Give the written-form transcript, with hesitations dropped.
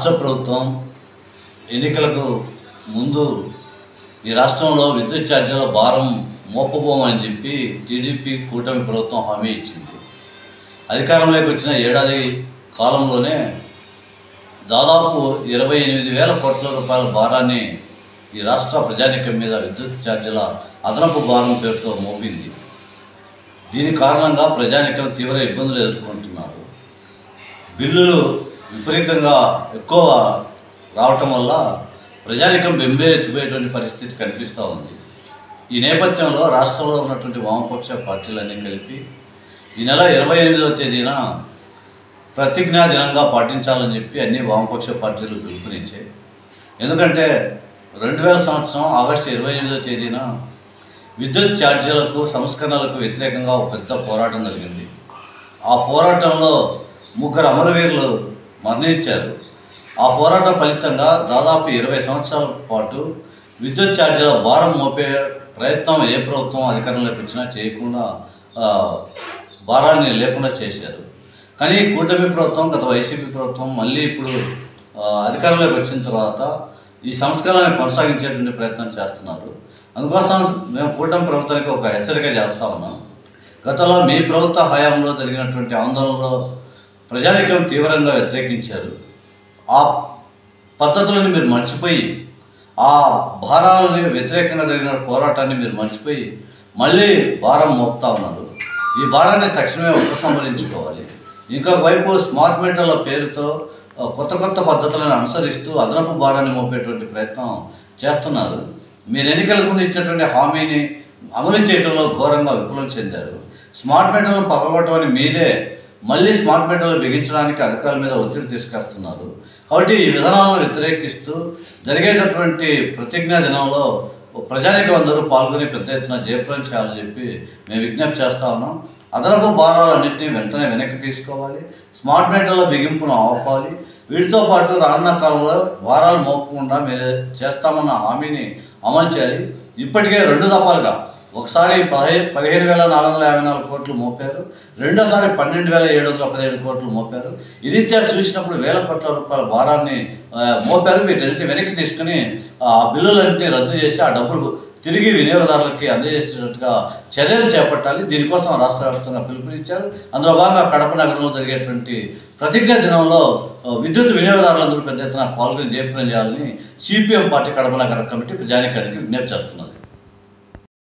రాష్ట్ర ప్రభుత్వం ఎన్నికలకు ముందు ఈ రాష్ట్రంలో విద్యుత్ ఛార్జీల భారం మోపబోమని చెప్పి టీడీపీ కూటమి ప్రభుత్వం హామీ ఇచ్చింది. అధికారంలోకి వచ్చిన ఏడాది కాలంలోనే దాదాపు 28,000 కోట్ల రూపాయల భారాన్ని ఈ రాష్ట్ర ప్రజానీకం మీద విద్యుత్ ఛార్జీల అదనపు భారం పేరుతో మోపింది. దీని కారణంగా ప్రజానీకం తీవ్ర ఇబ్బందులు ఎదుర్కొంటున్నారు. బిల్లులు విపరీతంగా ఎక్కువ రావటం వల్ల ప్రజానీకం బెంబేలెత్తిపోయేటువంటి పరిస్థితి కనిపిస్తూ ఉంది. ఈ నేపథ్యంలో రాష్ట్రంలో ఉన్నటువంటి వామపక్ష పార్టీలన్నీ కలిపి ఈ నెల 28వ తేదీన ప్రతిజ్ఞా దినంగా పాటించాలని చెప్పి అన్ని వామపక్ష పార్టీలు పిలుపునిచ్చాయి. ఎందుకంటే 2000 సంవత్సరం ఆగస్టు 28వ తేదీన విద్యుత్ ఛార్జీలకు సంస్కరణలకు వ్యతిరేకంగా ఒక పెద్ద పోరాటం జరిగింది. ఆ పోరాటంలో 3 అమరవీరులు మరణించారు. ఆ పోరాటం ఫలితంగా దాదాపు 20 సంవత్సరాల పాటు విద్యుత్ ఛార్జీల భారం మోపే ప్రయత్నం ఏ ప్రభుత్వం అధికారంలోకి వచ్చినా చేయకుండా భారాన్ని లేకుండా చేశారు. కానీ కూటమి ప్రభుత్వం, గత వైసీపీ ప్రభుత్వం మళ్ళీ ఇప్పుడు అధికారంలోకి వచ్చిన తర్వాత ఈ సంస్కరణని కొనసాగించేటువంటి ప్రయత్నం చేస్తున్నారు. అందుకోసం మేము కూటమి ప్రభుత్వానికి ఒక హెచ్చరిక చేస్తూ ఉన్నాం. గతంలో మీ ప్రభుత్వ హయాంలో జరిగినటువంటి ఆందోళనలో ప్రజానీకం తీవ్రంగా వ్యతిరేకించారు. ఆ పద్ధతులను మీరు మర్చిపోయి, ఆ భారాలని వ్యతిరేకంగా జరిగిన పోరాటాన్ని మీరు మర్చిపోయి మళ్ళీ భారం మోపుతా ఉన్నారు. ఈ భారాన్ని తక్షణమే ఉపసంహరించుకోవాలి. ఇంకొక వైపు స్మార్ట్ మీటర్ల పేరుతో కొత్త కొత్త పద్ధతులను అనుసరిస్తూ అదనపు భారాన్ని మోపేటువంటి ప్రయత్నం చేస్తున్నారు. మీరు ఎన్నికల ముందు ఇచ్చినటువంటి హామీని అమలు చేయడంలో ఘోరంగా విఫలం చెందారు. స్మార్ట్ మీటర్లను పగలగొట్టమని మీరే మళ్ళీ స్మార్ట్ మీటర్లు బిగించడానికి అధికారుల మీద ఒత్తిడి తీసుకొస్తున్నారు. కాబట్టి ఈ విధానాలను వ్యతిరేకిస్తూ జరిగేటటువంటి ప్రతిజ్ఞా దినంలో ప్రజానీకం అందరూ పాల్గొని పెద్ద ఎత్తున జయప్రదం చేయాలని చెప్పి మేము విజ్ఞప్తి చేస్తూ ఉన్నాం. అదనపు భారాలన్నింటినీ వెంటనే వెనక్కి తీసుకోవాలి. స్మార్ట్ మీటర్ల బిగింపును ఆపాలి. వీటితో పాటు రానున్న కాలంలో భారాలు మోపకుండా మీరు చేస్తామన్న హామీని అమలు చేయాలి. ఇప్పటికే 2 దఫాలుగా ఒకసారి 15,454 కోట్లు మోపారు, రెండోసారి 12,717 కోట్లు మోపారు. ఈ రీత్యా చూసినప్పుడు 1,000 కోట్ల రూపాయల భారాన్ని మోపారు. వీటన్నింటినీ వెనక్కి తీసుకుని ఆ బిల్లులన్నింటినీ రద్దు చేసి ఆ డబ్బులు తిరిగి వినియోగదారులకి అందజేసేటట్టుగా చర్యలు చేపట్టాలి. దీనికోసం రాష్ట్ర వ్యాప్తంగా పిలుపునిచ్చారు. అందులో భాగంగా కడప నగరంలో జరిగేటువంటి ప్రతిజ్ఞా దినంలో విద్యుత్ వినియోగదారులందరూ పెద్ద ఎత్తున పాల్గొని జయప్రదం చేయాలని సిపిఎం పార్టీ కడప నగర కమిటీ ప్రజానీకానికి విజ్ఞప్తి చేస్తున్నది.